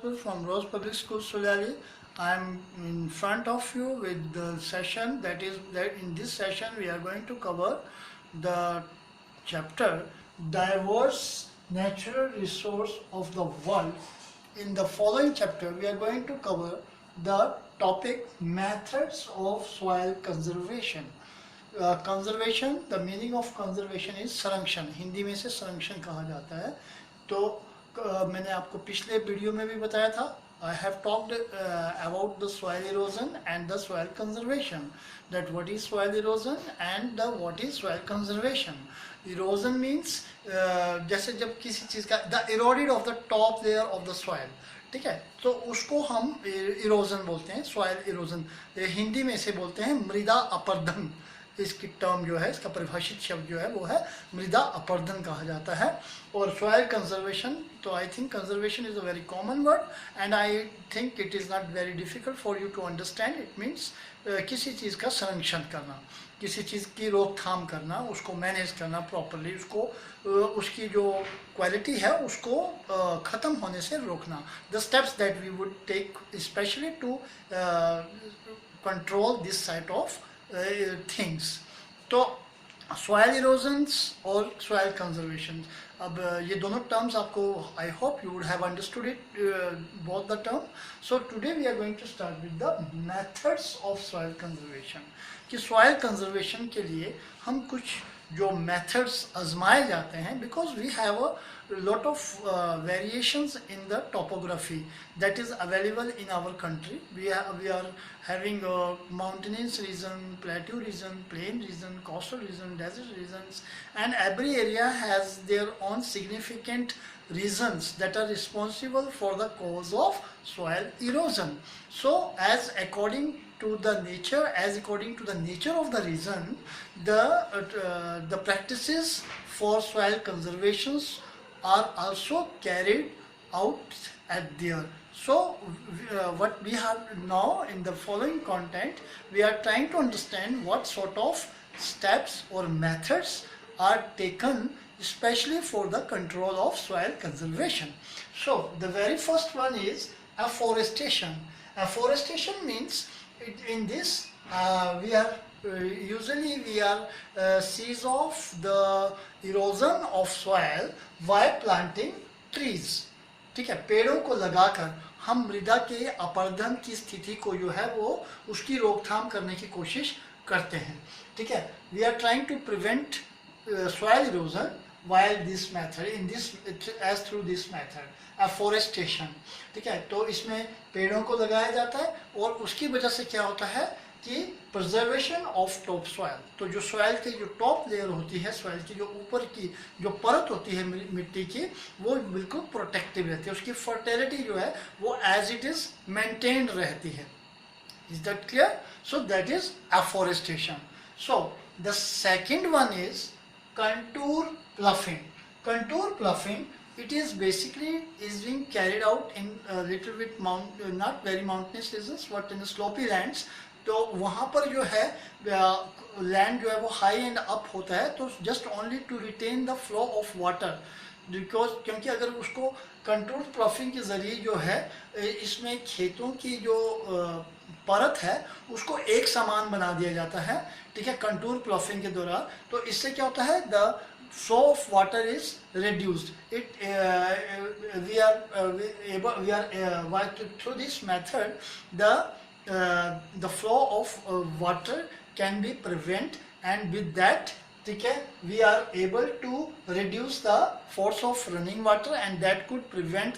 Rajpur from Rose Public School, Sulyali. I am in front of you with the session that is that in this session we are going to cover the chapter diverse natural resource of the world. In the following chapter we are going to cover the topic methods of soil conservation. Conservation, the meaning of conservation is संरक्षण, हिंदी में से संरक्षण कहा जाता है. तो मैंने आपको पिछले वीडियो में भी बताया था, I have talked about the soil erosion and the soil conservation, that what is soil erosion and the what is soil conservation. Erosion means जैसे जब किसी चीज़ का the eroded of the top layer of the soil, ठीक है, तो उसको हम इरोजन बोलते हैं, सॉइल इरोजन. हिंदी में इसे बोलते हैं मृदा अपरदन. इसकी टर्म जो है, इसका परिभाषित शब्द जो है वो है मृदा अपरदन कहा जाता है. और सॉइल कंजर्वेशन, तो I think conservation is a very common word and I think it is not very difficult for you to understand. It means किसी चीज़ का संरक्षण करना, किसी चीज़ की रोकथाम करना, उसको मैनेज करना प्रॉपरली, उसको उसकी जो क्वालिटी है उसको ख़त्म होने से रोकना. The steps that we would take specially to control this sight of things. तो सॉइल इरोजन्स और सॉइल कंजर्वेशन, अब ये दोनों टर्म्स आपको, I hope you would have understood it both the term. So today we are going to start with the methods of soil conservation. कि soil conservation के लिए हम कुछ जो मेथड्स आजमाए जाते हैं, because we have a lot of variations in the topography that is available in our country. We are having a mountainous region, plateau region, plain region, coastal region, desert regions, and every area has their own significant reasons that are responsible for the cause of soil erosion. So as according to the nature of the region, the practices for soil conservations are also carried out at there. So what we have now in the following content, we are trying to understand what sort of steps or methods are taken especially for the control of soil conservation. So the very first one is afforestation. Afforestation means in this we are usually we are sees of the erosion of soil by planting trees. ठीक है, पेड़ों को लगाकर हम मृदा के अपरदन की स्थिति को जो है वो उसकी रोकथाम करने की कोशिश करते हैं. ठीक है, we are trying to prevent soil erosion while this method in this as through this method afforestation. ठीक है, तो इसमें पेड़ों को लगाया जाता है और उसकी वजह से क्या होता है कि प्रिजर्वेशन ऑफ टॉप सॉइल. तो जो सॉइल की जो टॉप लेयर होती है, सॉइल की जो ऊपर की जो परत होती है मिट्टी की, वो बिल्कुल प्रोटेक्टिव रहती है, उसकी फर्टिलिटी जो है वो एज इट इज मेंटेन्ड रहती है. Is that clear? So that is afforestation. So the second one is contour ploughing. Contour ploughing, it is basically is being carried out in a little bit not very mountainous regions but in the slopey lands. तो वहाँ पर जो है land जो है वो high and up होता है, तो just only to retain the flow of water. Because क्योंकि अगर उसको कंटूर प्लॉफिंग के ज़रिए जो है इसमें खेतों की जो परत है उसको एक समान बना दिया जाता है. ठीक है, कंटूर प्लॉफिंग के दौरान. तो इससे क्या होता है, the flow of water is reduced. We are through this method the flow of water can be prevent, and with that, ठीक है, we are able to reduce the force of running water and that could prevent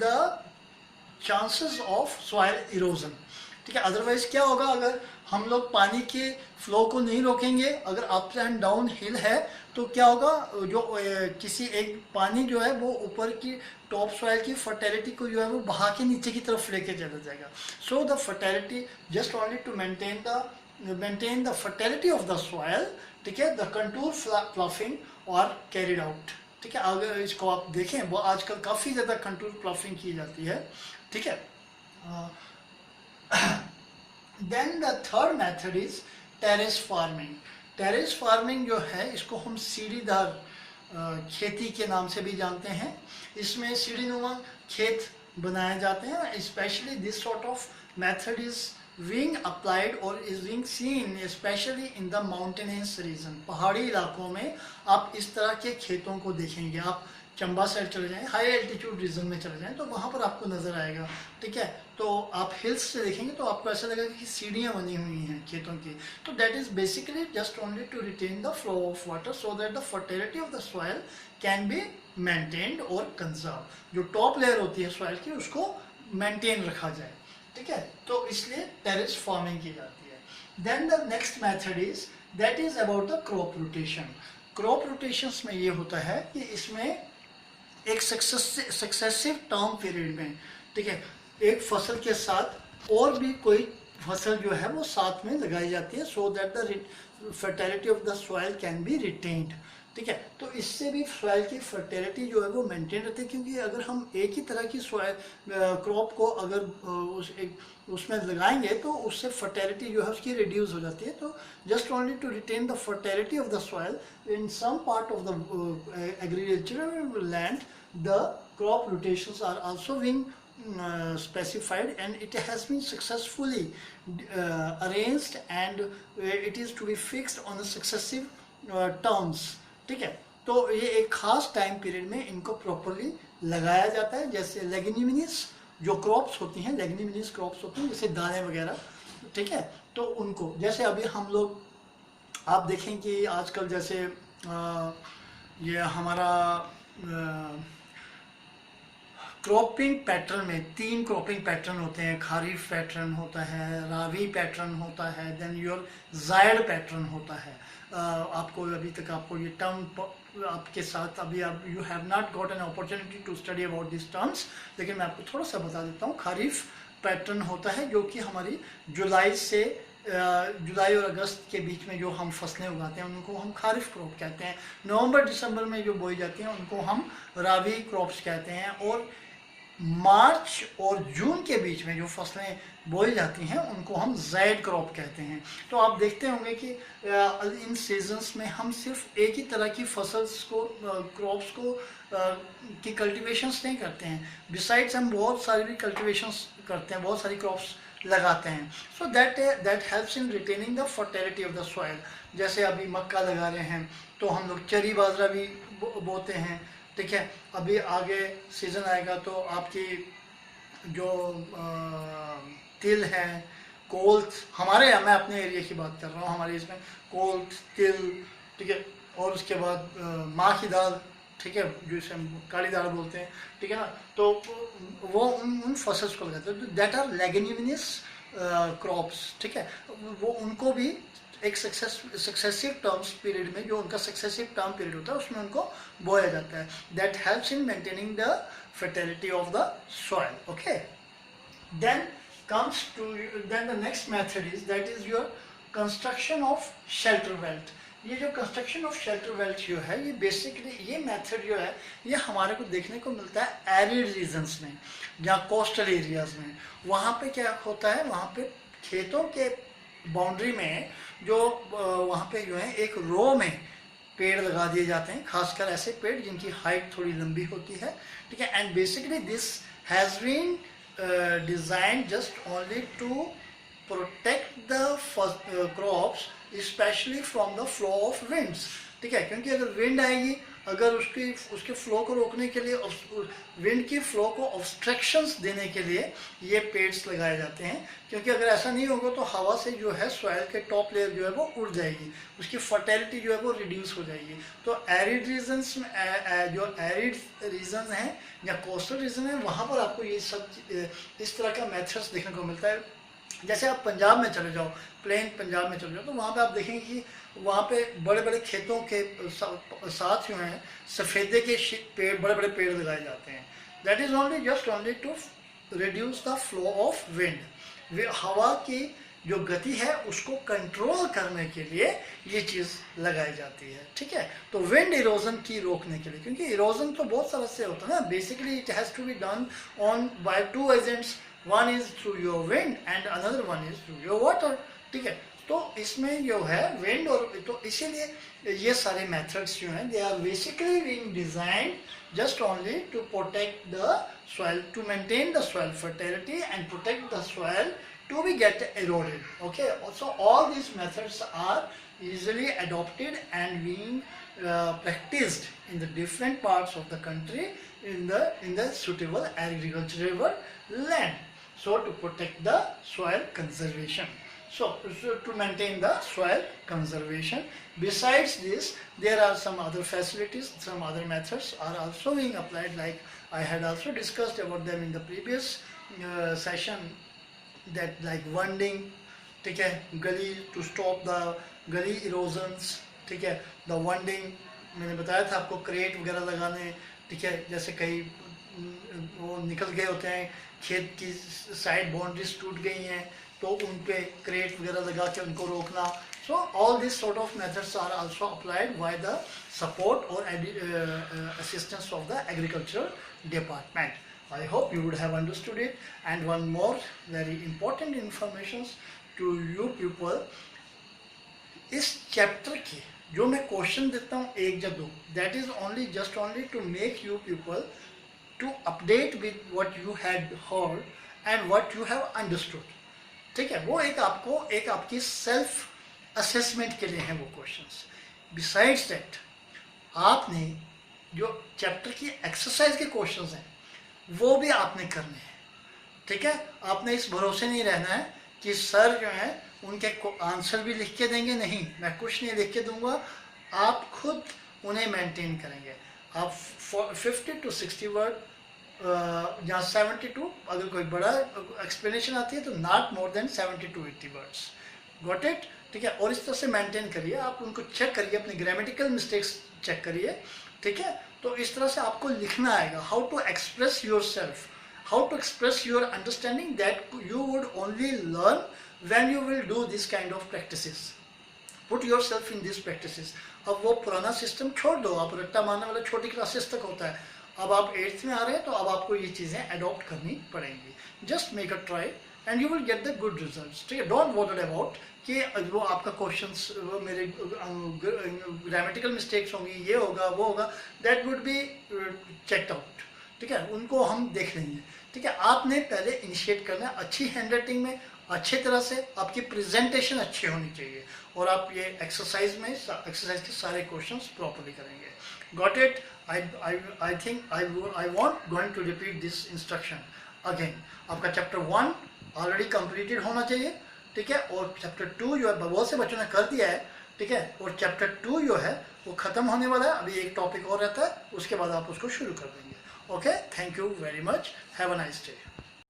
the chances of soil erosion. ठीक है, otherwise क्या होगा, अगर हम लोग पानी के फ्लो को नहीं रोकेंगे, अगर अप एंड डाउन हिल है तो क्या होगा, जो किसी एक पानी जो है वो ऊपर की टॉप सॉइल की फर्टिलिटी को जो है वो बहा के नीचे की तरफ लेके चला जाएगा. So the fertility just only to maintain the fertility of the soil. ठीक है, the contour ploughing or carried out. ठीक है, अगर इसको आप देखें वो आजकल काफ़ी ज़्यादा कंटूर प्लॉफिंग की जाती है. ठीक है, then the third method is terrace farming. Terrace farming जो है इसको हम सीढ़ीदार खेती के नाम से भी जानते हैं। इसमें सीढ़ीनुमा खेत बनाए जाते हैं। Specially this sort of method is being applied or is being seen especially in the mountainous region। पहाड़ी इलाकों में आप इस तरह के खेतों को देखेंगे। आप चंबा साइड चले जाएं, हाई एल्टीट्यूड रीजन में चले जाएं तो वहाँ पर आपको नज़र आएगा, ठीक है। तो आप हिल्स से देखेंगे तो आपको ऐसा लगेगा कि सीढ़ियाँ बनी हुई हैं खेतों की। तो that is basically just only to retain the flow of water so that the fertility of the soil can be maintained और कंजर्व। जो टॉप लेयर होती है सॉइल की उसको मेंटेन रखा जाए, ठीक है। तो इसलिए टेरेस फार्मिंग की जाती है। Then the next method is that is about the crop rotation. Crop rotations में ये होता है कि इसमें एक सक्सेसिव टर्म पीरियड में, ठीक है, एक फसल के साथ और भी कोई फसल जो है वो साथ में लगाई जाती है सो that the fertility of the soil can B retained, ठीक है। तो इससे भी सॉइल की फर्टिलिटी जो है वो मेंटेन रहती है, क्योंकि अगर हम एक ही तरह की सॉइल क्रॉप को अगर उसमें लगाएंगे तो उससे फर्टिलिटी जो है उसकी रिड्यूस हो जाती है। तो just only to retain the fertility of the soil in some part of the agricultural land the crop rotations are also being specified and it has been successfully arranged and it is to be fixed on the successive terms, ठीक है। तो ये एक खास time period में इनको properly लगाया जाता है। जैसे लेग्यूमिनस जो क्रॉप्स होती हैं, लेग्यूमिनस क्रॉप्स होती हैं जैसे दालें वगैरह, ठीक है। तो उनको जैसे अभी हम लोग आप देखें कि आजकल जैसे ये हमारा क्रॉपिंग पैटर्न में 3 क्रॉपिंग पैटर्न होते हैं। खारिफ पैटर्न होता है, रावी पैटर्न होता है, देन योर जायड पैटर्न होता है। आपको अभी तक आपको ये टर्म आपके साथ अभी आप you have not got an opportunity to study about this terms, लेकिन मैं आपको थोड़ा सा बता देता हूँ। खारिफ पैटर्न होता है जो कि हमारी जुलाई और अगस्त के बीच में जो हम फसलें उगाते हैं उनको हम खारिफ क्रॉप कहते हैं। नवंबर दिसंबर में जो बोई जाती हैं उनको हम रावी क्रॉप्स कहते हैं। और मार्च और जून के बीच में जो फसलें बोई जाती हैं उनको हम ज़ैड क्रॉप कहते हैं। तो आप देखते होंगे कि इन सीजन्स में हम सिर्फ एक ही तरह की फसल्स को क्रॉप्स को की कल्टीवेशंस नहीं करते हैं, बिसाइड्स हम बहुत सारी भी कल्टीवेशंस करते हैं, बहुत सारी क्रॉप्स लगाते हैं। So that helps in retaining the fertility of the soil. जैसे अभी मक्का लगा रहे हैं तो हम लोग चरी बाजरा भी बोते हैं, ठीक है। अभी आगे सीज़न आएगा तो आपकी जो तिल है, कोल्थ, मैं अपने एरिया की बात कर रहा हूँ, हमारे इसमें कोल्थ, तिल, ठीक है, और उसके बाद माँ की दाल, ठीक है, जो इसे हम काली दाल बोलते हैं, ठीक है ना। तो वो उन फसल्स को लगाते हैं। तो दैट आर लेग्यूमिनस क्रॉप्स, ठीक है। वो उनको भी एक सक्सेसिव टर्म्स पीरियड में, जो उनका सक्सेसिव टर्म पीरियड होता है उसमें उनको बोया जाता है। That helps in maintaining the fertility of the soil, okay. Then the next method is that is your construction of shelter belt. ये जो कंस्ट्रक्शन ऑफ शेल्टर बेल्ट जो है ये बेसिकली ये मेथड जो है ये हमारे को देखने को मिलता है एरिड रीजन्स में, जहाँ कोस्टल एरियाज में। वहाँ पे क्या होता है, वहाँ पे खेतों के बाउंड्री में जो वहाँ पे जो है एक रो में पेड़ लगा दिए जाते हैं, खासकर ऐसे पेड़ जिनकी हाइट थोड़ी लंबी होती है, ठीक है। And basically this has been designed just only to protect the crops specially from the flow of winds, ठीक है। क्योंकि अगर विंड आएगी, अगर उसके फ्लो को रोकने के लिए, विंड की फ्लो को ऑब्स्ट्रक्शंस देने के लिए ये पेड्स लगाए जाते हैं। क्योंकि अगर ऐसा नहीं होगा तो हवा से जो है सॉइल के टॉप लेयर जो है वो उड़ जाएगी, उसकी फर्टिलिटी जो है वो रिड्यूस हो जाएगी। तो एरिड रीजन्स में जो एरिड रीजन हैं या कोस्टल रीजन है वहाँ पर आपको ये सब इस तरह का मेथड्स देखने को मिलता है। जैसे आप पंजाब में चले जाओ, प्लेन पंजाब में चले जाओ, तो वहाँ पे आप देखेंगे कि वहाँ पे बड़े बड़े खेतों के साथ जो हैं सफ़ेदे के पेड़, बड़े बड़े पेड़ लगाए जाते हैं। That is only just only to reduce the flow of wind. हवा की जो गति है उसको कंट्रोल करने के लिए ये चीज़ लगाई जाती है, ठीक है। तो विंड इरोजन की रोकने के लिए, क्योंकि इरोजन तो बहुत सारा से होता है ना, basically it has to be done on by 2 agents, one is through your wind and another one is through your water, ठीक है। तो इसमें जो है विंड और तो इसीलिए ये सारे मेथड्स जो हैं they are basically being designed just only to protect the soil, to maintain the soil fertility and protect the soil to be get eroded. Okay, so all these methods are easily adopted and being practiced in the different parts of the country in the suitable agricultural land. So to protect the soil conservation. So to maintain the soil conservation. Besides this, there are some other facilities, some other methods are also being applied, like I had also discussed about them in the previous session, that like wanding, ठीक है, गली to stop the गली erosions, ठीक है, the wanding मैंने बताया था आपको, क्रेट वगैरह लगाने, ठीक है, जैसे कई वो निकल गए होते हैं, खेत की साइड बाउंड्रीज टूट गई हैं तो उन पे क्रेट वगैरह लगा के उनको रोकना. So all these sort of methods are also applied by the support or assistance of the agricultural department. I hope you would have understood it. And one more very important information to you people, इस chapter के जो मैं question देता हूँ एक या दो, that is only just only to make you people to update with what you had heard and what you have understood. ठीक है, वो एक आपकी सेल्फ असेसमेंट के लिए हैं वो क्वेश्चंस. बिसाइड्स दैट आपने जो चैप्टर की एक्सरसाइज के क्वेश्चंस हैं वो भी आपने करने हैं. ठीक है, आपने इस भरोसे नहीं रहना है कि सर जो है उनके आंसर भी लिख के देंगे. नहीं, मैं कुछ नहीं लिख के दूंगा, आप खुद उन्हें मेंटेन करेंगे. आप 50 to 60 वर्ड जहाँ 72, अगर कोई बड़ा एक्सप्लेनेशन आती है तो not more than 70 to 80 words. Got it? ठीक है, और इस तरह से मेंटेन करिए, आप उनको चेक करिए, अपनी ग्रामेटिकल मिस्टेक्स चेक करिए. ठीक है, तो इस तरह से आपको लिखना आएगा. How to express yourself, how to express your understanding, that you would only learn when you will do this kind of practices. Put yourself in this practices. अब वो पुराना सिस्टम छोड़ दो, आप रट्टा मारने वाला छोटी क्लासेस तक होता है. अब आप 8th में आ रहे हैं तो अब आपको ये चीज़ें अडॉप्ट करनी पड़ेंगी. Just make a try and you will get the good results. ठीक है, डोंट वॉटर अबाउट कि वो आपका क्वेश्चंस मेरे ग्रामेटिकल मिस्टेक्स होंगी, ये होगा वो होगा, that would be checked out. ठीक है, उनको हम देख लेंगे. ठीक है, आपने पहले इनिशिएट करना है अच्छी हैंडराइटिंग में, अच्छे तरह से आपकी प्रेजेंटेशन अच्छी होनी चाहिए, और आप ये एक्सरसाइज के सारे क्वेश्चंस प्रॉपर्ली करेंगे. Got it? I think I want going to repeat this instruction again. आपका चैप्टर 1 ऑलरेडी कंप्लीटेड होना चाहिए. ठीक है, और चैप्टर 2 जो है बहुत से बच्चों ने कर दिया है. ठीक है, और चैप्टर 2 जो है वो ख़त्म होने वाला है. अभी एक टॉपिक और रहता है, उसके बाद आप उसको शुरू कर देंगे. Okay, thank you very much. Have a nice day.